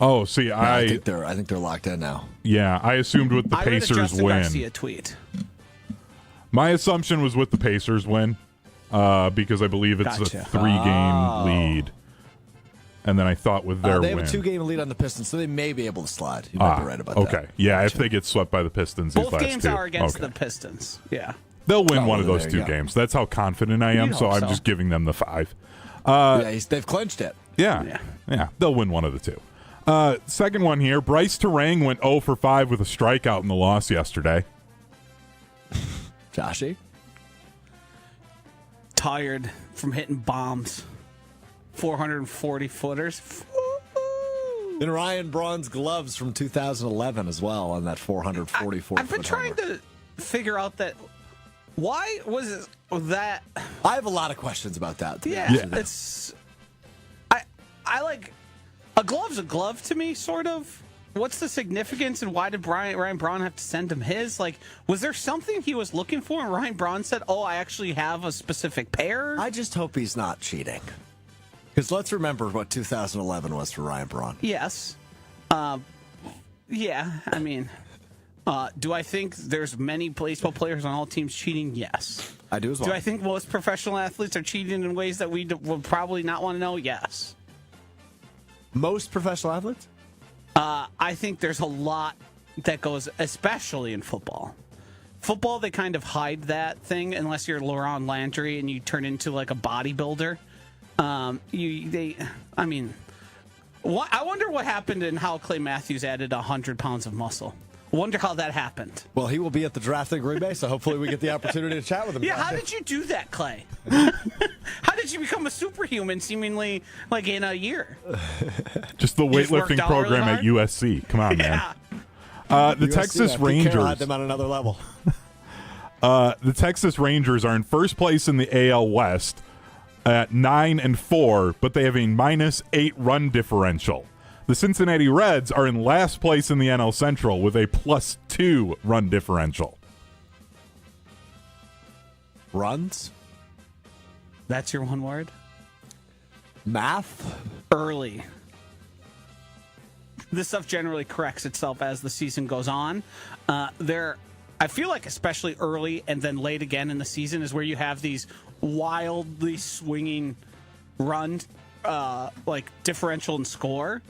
Oh, see, I think they're locked in now. Yeah, I assumed with the Pacers read a Justin win. Garcia tweet. My assumption was with the Pacers win, because I believe it's Gotcha. a 3-game lead. And then I thought with their they win. have a 2-game lead on the Pistons, so they may be able to slide. You might be right about that. Okay. Yeah, if they get swept by the Pistons these Both last games 2. are against Okay. the Pistons. Yeah. They'll win one of well, those there 2 you go. games. That's how confident I am, You'd so hope I'm so. just giving them the 5. They've clinched it. Yeah, they'll win one of the 2. Second one here, Bryce Terang went 0 for 5 with a strikeout in the loss yesterday. Joshy? Tired from hitting bombs. 440-footers. And Ryan Braun's gloves from 2011 as well on that 444. I've been trying to figure out that. Why was it that? I have a lot of questions about that. to be Yeah, honest with you. it's. I like a glove's a glove to me, sort of. What's the significance, and why did Ryan Braun have to send him his? Like, was there something he was looking for, and Ryan Braun said, "Oh, I actually have a specific pair." I just hope he's not cheating. Because let's remember what 2011 was for Ryan Braun. Yes. Yeah, I mean, do I think there's many baseball players on all teams cheating? Yes. I do as well. Do I think most professional athletes are cheating in ways that we would probably not want to know? Yes. Most professional athletes? I think there's a lot that goes, especially in football. Football, they kind of hide that thing unless you're Laurent Landry and you turn into like a bodybuilder. I wonder what happened and how Clay Matthews added 100 pounds of muscle. I wonder how that happened. Well, he will be at the draft in Green Bay, so hopefully we get the opportunity to chat with him. Yeah, how did you do that, Clay? How did you become a superhuman seemingly like in a year? Just the just worked weightlifting out program really at USC. Come on, Yeah. man. The USC, Texas I think Carroll Rangers. had them on another level. The Texas Rangers are in first place in the AL West at 9-4, but they have a -8 run differential. The Cincinnati Reds are in last place in the NL Central with a +2 run differential. Runs? That's your one word? Math? Early. This stuff generally corrects itself as the season goes on. I feel like especially early and then late again in the season is where you have these wildly swinging run, like differential and score.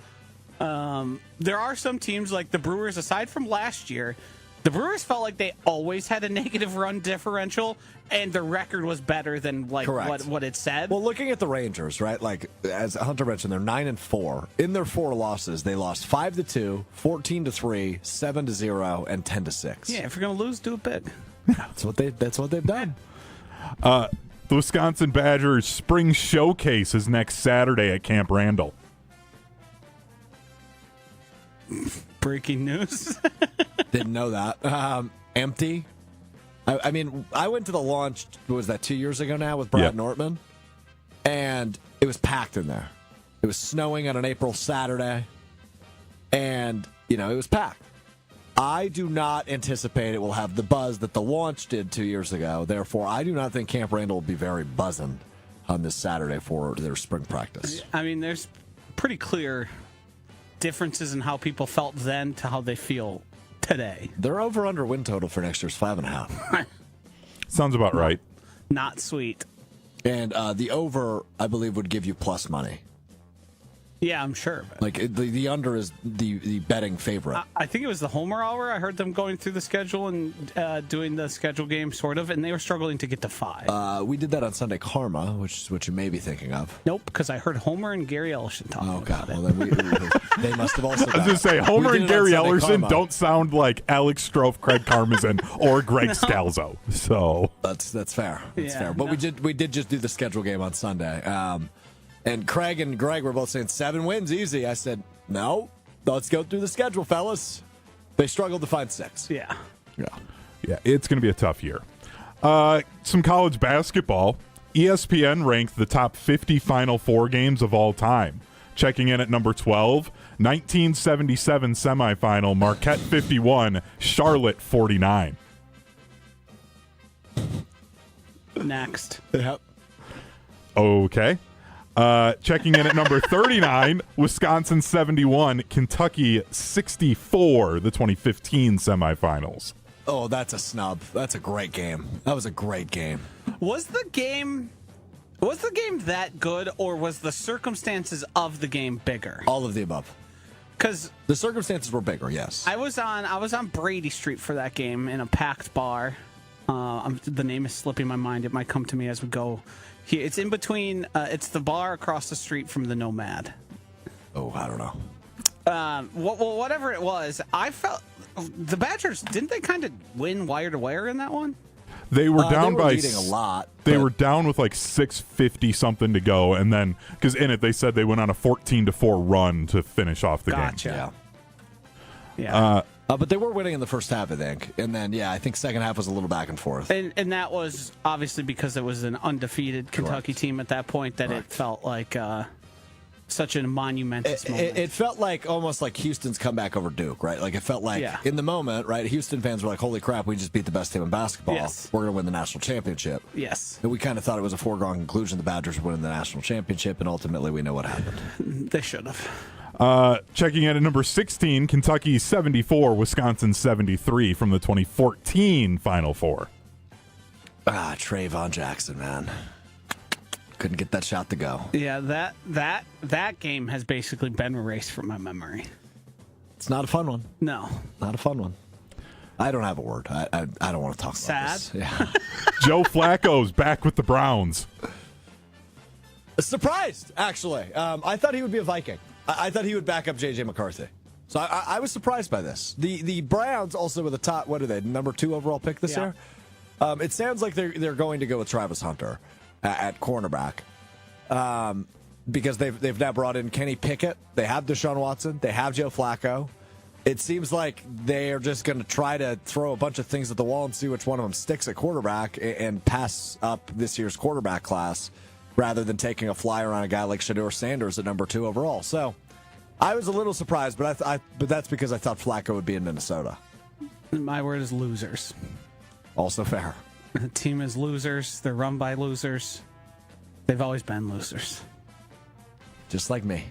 There are some teams like the Brewers, aside from last year, the Brewers felt like they always had a negative run differential, and the record was better than like what it said. Well, looking at the Rangers, right? Like as Hunter mentioned, they're 9-4. In their 4 losses, they lost 5-2, 14-3, 7-0, and 10-6. Yeah, if you're gonna lose, do it big. That's what they've done. The Wisconsin Badgers Spring Showcase is next Saturday at Camp Randall. Breaking news. Didn't know that. Empty. I mean, I went to the launch, what was that, 2 years ago now with Brad Nortman? And it was packed in there. It was snowing on an April Saturday. And, it was packed. I do not anticipate it will have the buzz that the launch did 2 years ago. Therefore, I do not think Camp Randall will be very buzzing on this Saturday for their spring practice. I mean, there's pretty clear differences in how people felt then to how they feel today. Their over-under win total for next year is 5.5. Sounds about right. Not sweet. And the over, I believe, would give you plus money. Yeah, I'm sure. Like the under is the betting favorite. I think it was the Homer Hour. I heard them going through the schedule and doing the schedule game, sort of, and they were struggling to get to 5. We did that on Sunday Karma, which is what you may be thinking of. Nope, because I heard Homer and Gary Ellison talking about Well, it. then they must have also. I was going to say, Homer and Gary Ellerson Karma. don't sound like Alex Strouf, Craig Karmazin, or Greg Scalzo. So That's fair. That's Yeah, fair. But no. we did just do the schedule game on Sunday. And Craig and Greg were both saying 7 wins easy. I said, no, let's go through the schedule, fellas. They struggled to find 6. Yeah. yeah, it's going to be a tough year. Some college basketball. ESPN ranked the top 50 Final Four games of all time. Checking in at number 12, 1977 semifinal, Marquette 51, Charlotte 49. Next. Yep. Okay. Checking in at number 39, Wisconsin 71, Kentucky 64, the 2015 semifinals. Oh, that's a snub. That's a great game. That was a great game. Was the game that good, or was the circumstances of the game bigger? All of the above. Because The circumstances were bigger, yes. I was on Brady Street for that game in a packed bar. The name is slipping my mind. It might come to me as we go. Here, it's in between. It's the bar across the street from the Nomad. Oh, I don't know. Whatever it was, I felt the Badgers, didn't they kind of win wire to wire in that one? They were down they were by leading a lot. They but- were down with like 6:50 something to go, and then because in it they said they went on a 14-4 run to finish off the game. Gotcha. Yeah. Yeah. But they were winning in the first half, I think. And then, yeah, I think second half was a little back and forth. And that was obviously because it was an undefeated Kentucky team at that point that it felt like such a monumentous moment. It felt like almost like Houston's comeback over Duke, right? Like it felt like in the moment, right? Houston fans were like, holy crap, we just beat the best team in basketball. Yes. We're going to win the national championship. Yes. And we kind of thought it was a foregone conclusion the Badgers were winning the national championship, and ultimately we know what happened. They should have. Checking in at number 16, Kentucky 74, Wisconsin 73 from the 2014 Final Four. Trayvon Jackson, man. Couldn't get that shot to go. Yeah, that game has basically been erased from my memory. It's not a fun one. No. Not a fun one. I don't have a word. I don't want to talk Sad? about this. Yeah. Joe Flacco's back with the Browns. Surprised, actually. I thought he would be a Viking. I thought he would back up J.J. McCarthy. So I was surprised by this. The Browns also with the top, what are they, number 2 overall pick this year? It sounds like they're going to go with Travis Hunter at cornerback because they've now brought in Kenny Pickett. They have Deshaun Watson. They have Joe Flacco. It seems like they are just going to try to throw a bunch of things at the wall and see which one of them sticks at quarterback and pass up this year's quarterback class rather than taking a flyer on a guy like Shedeur Sanders at number 2 overall. So I was a little surprised, but that's because I thought Flacco would be in Minnesota. My word is losers. Also fair. The team is losers. They're run by losers. They've always been losers. Just like me.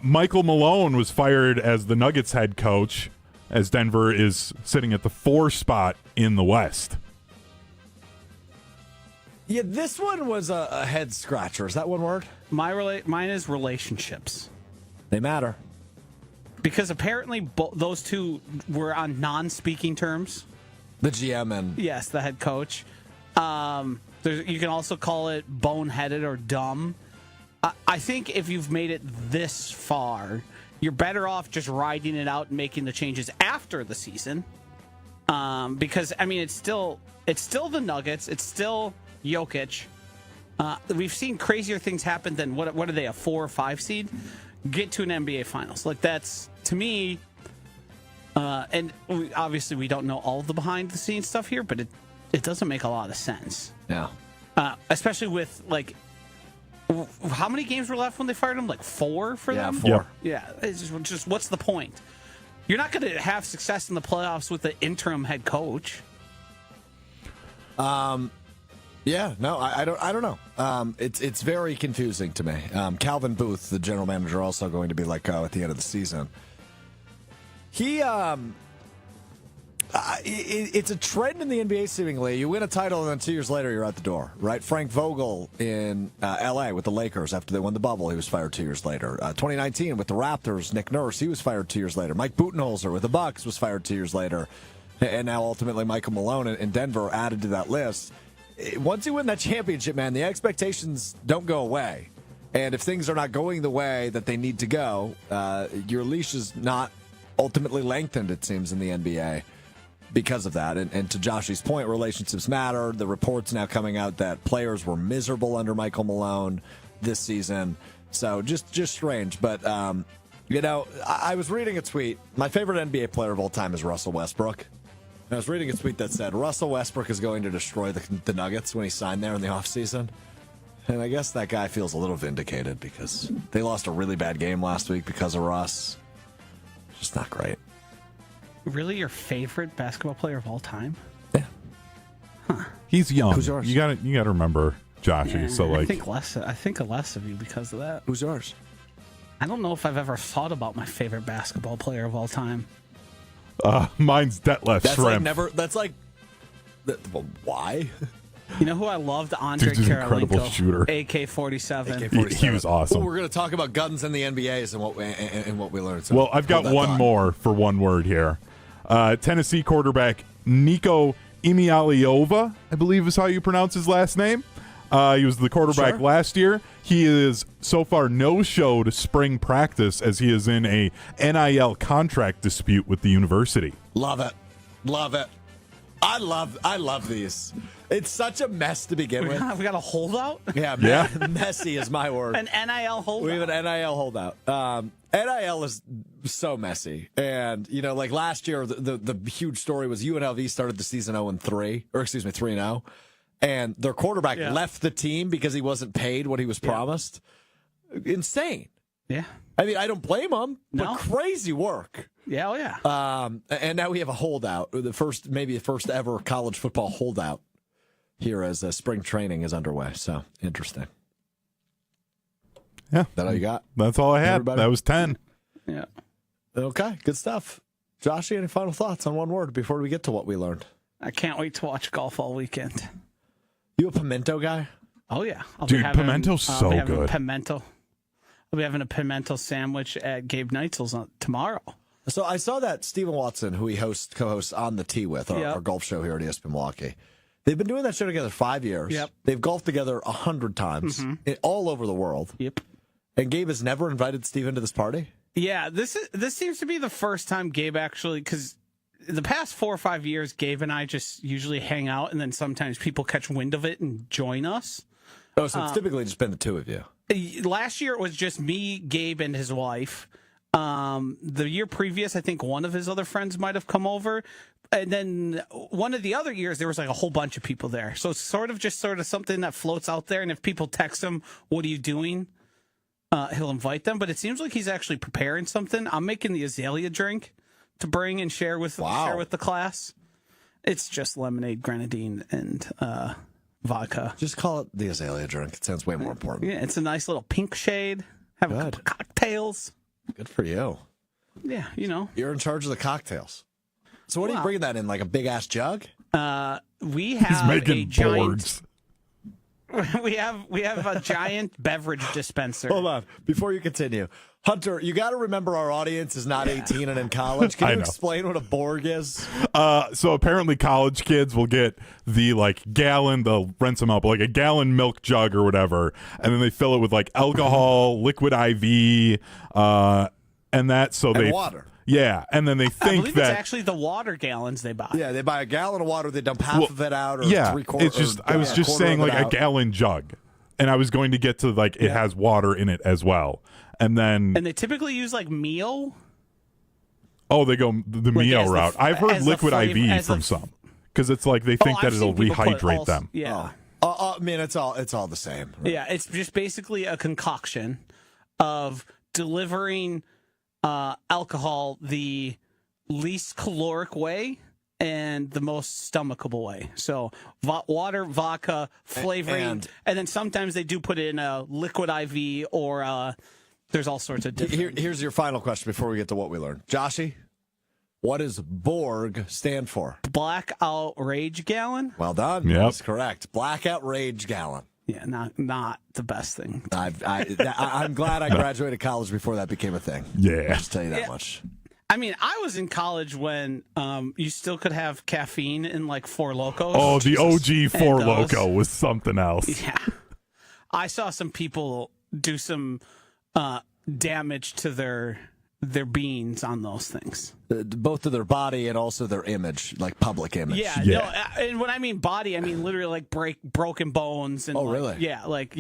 Michael Malone was fired as the Nuggets head coach as Denver is sitting at the 4 spot in the West. Yeah, this one was a head scratcher. Is that one word? Mine is relationships. They matter. Because apparently those two were on non-speaking terms. The GM and... Yes, the head coach. You can also call it boneheaded or dumb. I think if you've made it this far, you're better off just riding it out and making the changes after the season. Because, I mean, it's still the Nuggets. It's still Jokic. We've seen crazier things happen than, what are they, a 4 or 5 seed? Get to an NBA Finals. Like, that's, to me... and obviously we don't know all the behind-the-scenes stuff here, but it doesn't make a lot of sense. Yeah. Especially with, like, how many games were left when they fired him? Like 4 for them? 4. Yeah. It's just what's the point? You're not going to have success in the playoffs with the interim head coach. Yeah, no, I don't know. It's very confusing to me. Calvin Booth, the general manager, also going to be let go at the end of the season. It's a trend in the NBA seemingly. You win a title and then 2 years later you're out the door, right? Frank Vogel in L.A. with the Lakers after they won the bubble, he was fired 2 years later. 2019 with the Raptors, Nick Nurse, he was fired 2 years later. Mike Budenholzer with the Bucks was fired 2 years later. And now ultimately Michael Malone in Denver added to that list. Once you win that championship, man, the expectations don't go away. And if things are not going the way that they need to go, your leash is not ultimately lengthened, it seems, in the NBA because of that. And to Joshy's point, relationships matter. The reports now coming out that players were miserable under Michael Malone this season. So just strange. But, I was reading a tweet. My favorite NBA player of all time is Russell Westbrook. I was reading a tweet that said, Russell Westbrook is going to destroy the Nuggets when he signed there in the offseason. And I guess that guy feels a little vindicated because they lost a really bad game last week because of Russ. Just not great. Really, your favorite basketball player of all time? Yeah. Huh. He's young. Who's yours? You got to remember Joshy. Yeah, so like, I think less of you because of that. Who's yours? I don't know if I've ever thought about my favorite basketball player of all time. mine's Detlef That's Schrempf. like never. That's like. Why? You know who I loved? Andre Dude's an incredible Karolinko, shooter. AK-47. He was awesome. Ooh, we're going to talk about guns in the NBAs and what we learned. So Well, I've got hold that one thought. more for one word here. Tennessee quarterback Nico Imialiova, I believe is how you pronounce his last name. He was the quarterback last year. He is so far no-showed spring practice as he is in a NIL contract dispute with the university. Love it. I love these. It's such a mess to begin with. We got a holdout? Yeah, Yeah. Messy is my word. An NIL holdout? We have an NIL holdout. NIL is so messy. And, like last year, the huge story was UNLV started the season 0-3, or excuse me, 3-0. And their quarterback left the team because he wasn't paid what he was promised. Insane. Yeah. I mean, I don't blame him, but crazy work. Yeah, oh yeah. And now we have a holdout, maybe the first ever college football holdout here as spring training is underway. So interesting. Yeah. That all you got? That's all I had. Everybody? That was 10. Yeah. Okay, good stuff. Joshy, any final thoughts on one word before we get to what we learned? I can't wait to watch golf all weekend. You a pimento guy? Oh yeah. Dude, pimento's so good. I'll be having a pimento sandwich at Gabe Neitzel's tomorrow. So I saw that Stephen Watson, who he co-hosts On the Tee with, our golf show here at ESPN Milwaukee. They've been doing that show together 5 years. Yep. They've golfed together 100 times all over the world. Yep. And Gabe has never invited Stephen to this party? Yeah, this seems to be the first time Gabe actually, because the past 4 or 5 years, Gabe and I just usually hang out, and then sometimes people catch wind of it and join us. Oh, so it's typically just been the two of you. Last year it was just me, Gabe, and his wife. The year previous, I think one of his other friends might have come over. And then one of the other years, there was like a whole bunch of people there. So it's sort of something that floats out there. And if people text him, what are you doing? He'll invite them. But it seems like he's actually preparing something. I'm making the azalea drink to bring and share with the class. It's just lemonade, grenadine, and vodka. Just call it the azalea drink. It sounds way more important. Yeah, it's a nice little pink shade. Have a couple cocktails. Good for you. Yeah, You're in charge of the cocktails. So what are you bringing that in, like a big-ass jug? We have He's making a giant... boards. We have a giant beverage dispenser. Hold on. Before you continue. Hunter, you got to remember our audience is not 18 and in college. Can you explain what a Borg is? So apparently college kids will get the gallon, they'll rent some up, like a gallon milk jug or whatever, and then they fill it with alcohol, liquid IV, and that. So and water. Yeah, and then they think I believe that it's actually the water gallons they buy. Yeah, they buy a gallon of water, they dump half of it out, or three-quarters. It's just I was just saying a gallon jug, and I was going to get to it has water in it as well, and they typically use meal. Oh, they go the meal route. I've heard liquid IV from some because it's they think that it'll rehydrate them. Yeah, I mean it's all the same. Right? Yeah, it's just basically a concoction of delivering alcohol the least caloric way and the most stomachable way. So water, vodka, flavoring, and then sometimes they do put in a liquid IV or there's all sorts of different. Here's your final question before we get to what we learned. Joshy, what does BORG stand for? Blackout Rage Gallon. Well done. Yep. That's correct. Blackout Rage Gallon. Yeah, not the best thing. I'm glad I graduated college before that became a thing. Yeah. I'll just tell you that much. I mean, I was in college when you still could have caffeine in like Four Locos. Oh, the OG Four And those- Loko was something else. Yeah. I saw some people do some damage to their beans on those things. Both to their body and also their image, like public image. Yeah. Yeah. No, and when I mean body, I mean literally like broken bones. And Oh, like, really? Yeah. Like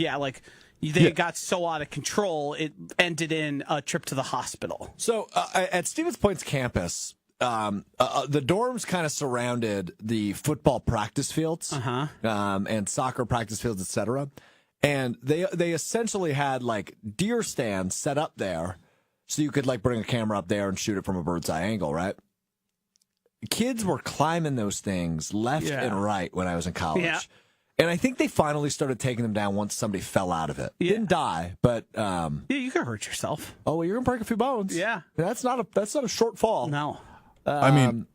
they got so out of control, it ended in a trip to the hospital. So at Stevens Point's campus, the dorms kind of surrounded the football practice fields and soccer practice fields, etc. And they essentially had like deer stands set up there so you could like bring a camera up there and shoot it from a bird's eye angle, right? Kids were climbing those things left and right when I was in college. Yeah. And I think they finally started taking them down once somebody fell out of it. Yeah. Didn't die, but Yeah, you could hurt yourself. oh, well, you're gonna break a few bones. Yeah. That's not a short fall. No. I mean,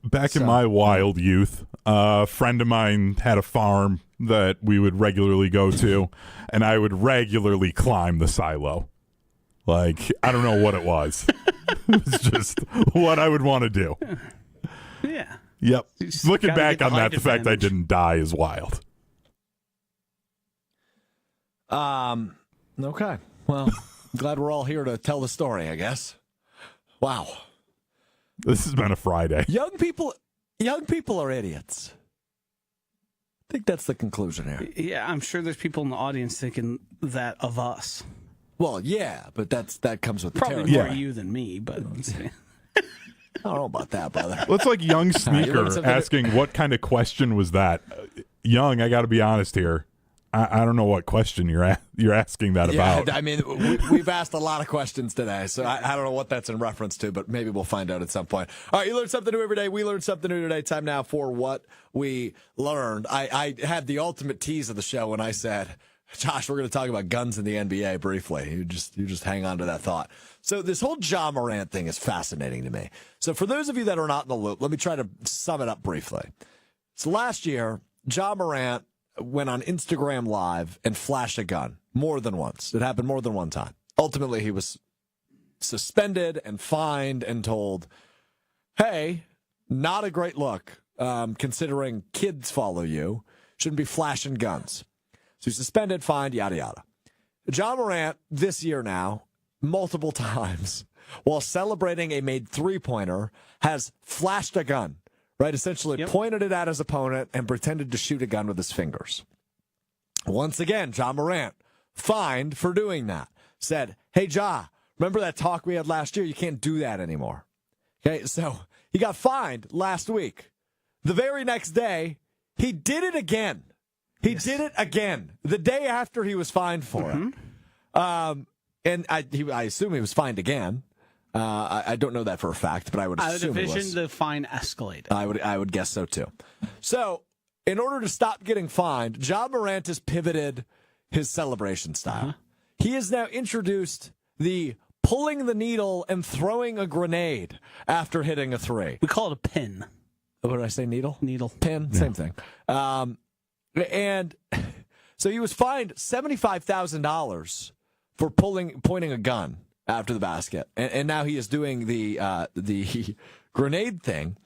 back in my wild youth, a friend of mine had a farm that we would regularly go to, and I would regularly climb the silo. Like, I don't know what it was. It was just what I would want to do. Yeah. Yep. just Looking gotta back get on the that, height the fact I advantage. didn't die is wild. Okay. Well, glad we're all here to tell the story, I guess. Wow. This has been a Friday. Young people are idiots. I think that's the conclusion here. Yeah, I'm sure there's people in the audience thinking that of us. Well, yeah, but that comes with the Probably territory. more you than me, but I don't know about that, brother. Let's like young learned sneaker something asking what kind of question was that? Young, I got to be honest here. I don't know what question you're asking that Yeah, about. I mean, we've asked a lot of questions today, so I don't know what that's in reference to, but maybe we'll find out at some point. All right, you learn something new every day. We learned something new today. Time now for what we learned. I had the ultimate tease of the show when I said, Josh, we're going to talk about guns in the NBA briefly. You just hang on to that thought. So this whole Ja Morant thing is fascinating to me. So for those of you that are not in the loop, let me try to sum it up briefly. So last year, Ja Morant went on Instagram Live and flashed a gun more than once. It happened more than one time. Ultimately, he was suspended and fined and told, hey, not a great look, considering kids follow you. Shouldn't be flashing guns. So he's suspended, fined, yada, yada. Ja Morant, this year now, multiple times, while celebrating a made three-pointer, has flashed a gun. Right, essentially pointed it at his opponent and pretended to shoot a gun with his fingers. Once again, Ja Morant, fined for doing that. Said, hey, Ja, remember that talk we had last year? You can't do that anymore. Okay, so he got fined last week. The very next day, he did it again. He did it again, the day after he was fined for it. And I assume he was fined again. I don't know that for a fact, but I would assume it was. envision the fine escalated. I would guess so too. So, in order to stop getting fined, Ja Morant has pivoted his celebration style. He has now introduced the pulling the needle and throwing a grenade after hitting a three. We call it a pin. What did I say? Needle? Needle. Pin? Same thing. And so he was fined $75,000 for pointing a gun after the basket, and now he is doing the grenade thing.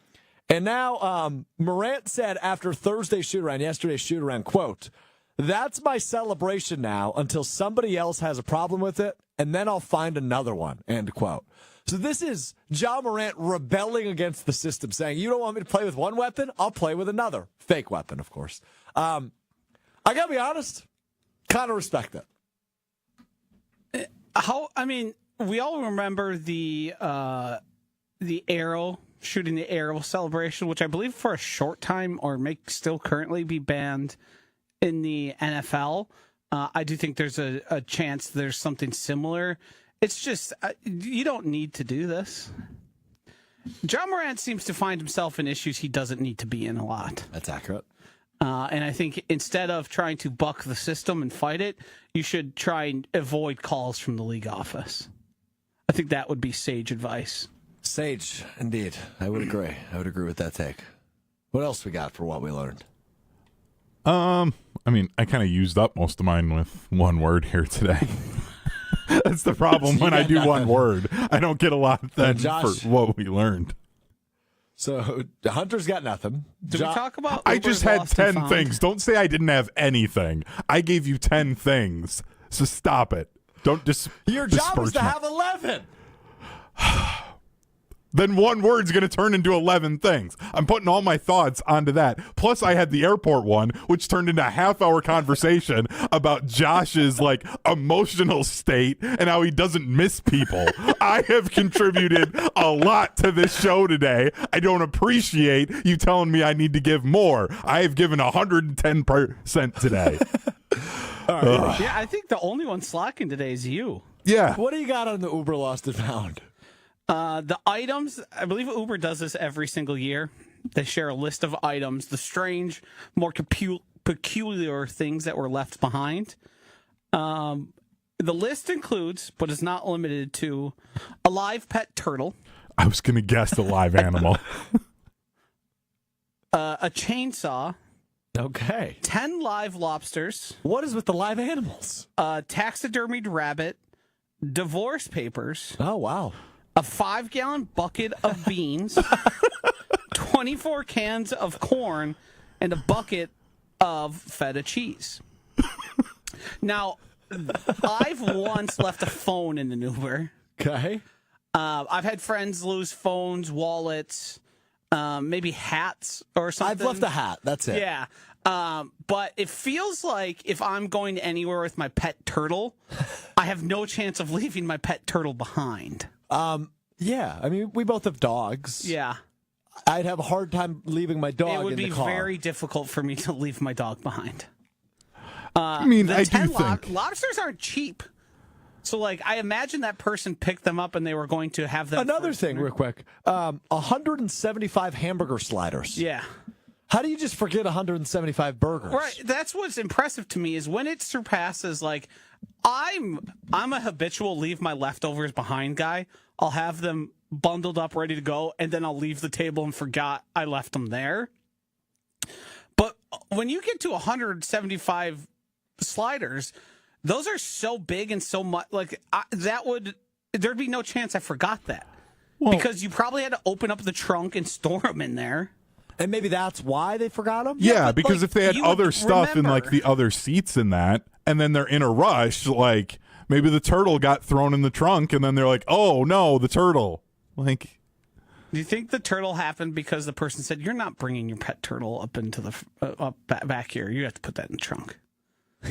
And now Morant said after Thursday's shoot-around, yesterday's shoot-around, quote, that's my celebration now until somebody else has a problem with it, and then I'll find another one, end quote. So this is Ja Morant rebelling against the system, saying, you don't want me to play with one weapon? I'll play with another. Fake weapon, of course. I got to be honest, kind of respect it. We all remember the arrow, shooting the arrow celebration, which I believe for a short time or may still currently be banned in the NFL. I do think there's a chance there's something similar. It's just, you don't need to do this. John Morant seems to find himself in issues he doesn't need to be in a lot. That's accurate. And I think instead of trying to buck the system and fight it, you should try and avoid calls from the league office. I think that would be sage advice. Sage, indeed. I would agree. I would agree with that take. What else we got for what we learned? I mean, I kind of used up most of mine with one word here today. That's the problem when I do one word. I don't get a lot then Josh, for what we learned. So Hunter's got nothing. Did we talk about I Uber's just had lost and 10 found? things. Don't say I didn't have anything. I gave you 10 things. So stop it. Don't just Your job is to disparage have 11. Then one word's going to turn into 11 things. I'm putting all my thoughts onto that. Plus, I had the airport one, which turned into a half-hour conversation about Josh's like emotional state and how he doesn't miss people. I have contributed a lot to this show today. I don't appreciate you telling me I need to give more. I have given 110% today. Yeah, I think the only one slacking today is you. Yeah. What do you got on the Uber lost and found? The items, I believe Uber does this every single year. They share a list of items, the strange, more peculiar things that were left behind. The list includes, but is not limited to, a live pet turtle, I was going to guess the live animal. a chainsaw, Okay. 10 live lobsters, What is with the live animals? a taxidermied rabbit, divorce papers, Oh, wow. a 5-gallon bucket of beans, 24 cans of corn, and a bucket of feta cheese. Now, I've once left a phone in an Uber. Okay. I've had friends lose phones, wallets, maybe hats or something. I've left a hat. That's it. Yeah. But it feels like if I'm going anywhere with my pet turtle, I have no chance of leaving my pet turtle behind. Yeah. I mean, we both have dogs. Yeah. I'd have a hard time leaving my dog It would in be the car. very difficult for me to leave my dog behind. I mean, The I 10 do think. lobsters aren't cheap. So, like, I imagine that person picked them up and they were going to have them. Another for thing, dinner. real quick. 175 hamburger sliders. Yeah. How do you just forget 175 burgers? Right. That's what's impressive to me is when it surpasses, like, I'm a habitual leave my leftovers behind guy. I'll have them bundled up, ready to go, and then I'll leave the table and forgot I left them there. But when you get to 175 sliders, those are so big and so much, like, there'd be no chance I forgot that. Because you probably had to open up the trunk and store them in there. And maybe that's why they forgot them? Yeah, but, because like, if they had you would other stuff in like remember. the other seats in that, and then they're in a rush, like maybe the turtle got thrown in the trunk, and then they're like, "Oh no, the turtle!" Like, Do you think the turtle happened because the person said, "You're not bringing your pet turtle up into the back here. You have to put that in the trunk."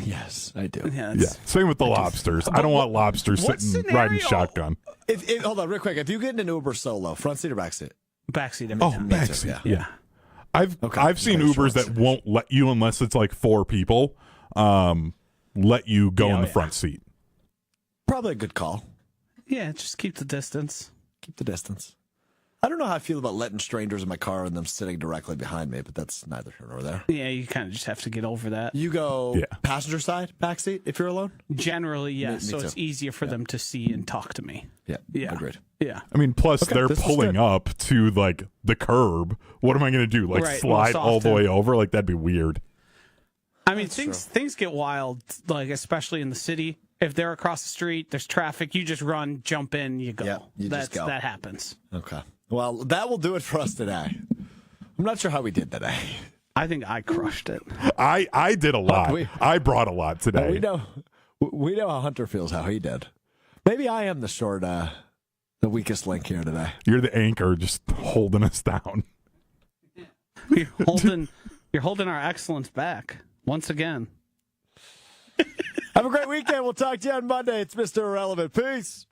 Yes, I do. Yeah. yeah. Same with the lobsters. I don't want lobsters what sitting riding scenario- shotgun. Hold on, real quick. If you get in an Uber solo, front seat or back seat? Backseat. Oh, Every time. backseat. yeah. Yeah. I've seen Okay, Ubers shorts. that won't let you unless it's like 4 people. Let you go in the front seat. Probably a good call. Yeah, just keep the distance. Keep the distance. I don't know how I feel about letting strangers in my car and them sitting directly behind me, but that's neither here nor there. Yeah, you kind of just have to get over that. You go Yeah. passenger side, back seat if you're alone? Generally, yes. Me So too. it's easier for them to see and talk to me. Yeah. Yeah. Agreed. Yeah. I mean, plus Okay, they're this is pulling good. up to like the curb. What am I going to do? Like Right, slide well, all the soften. way over? Like that'd be weird. I mean, things get wild, like especially in the city. If they're across the street, there's traffic. You just run, jump in, you go. Yeah, you just go. That happens. Okay. Well, that will do it for us today. I'm not sure how we did today. I think I crushed it. I did a lot. we- I brought a lot today. We know how Hunter feels, how he did. Maybe I am the weakest link here today. You're the anchor, just holding us down. You're holding our excellence back once again. Have a great weekend. We'll talk to you on Monday. It's Mr. Irrelevant. Peace.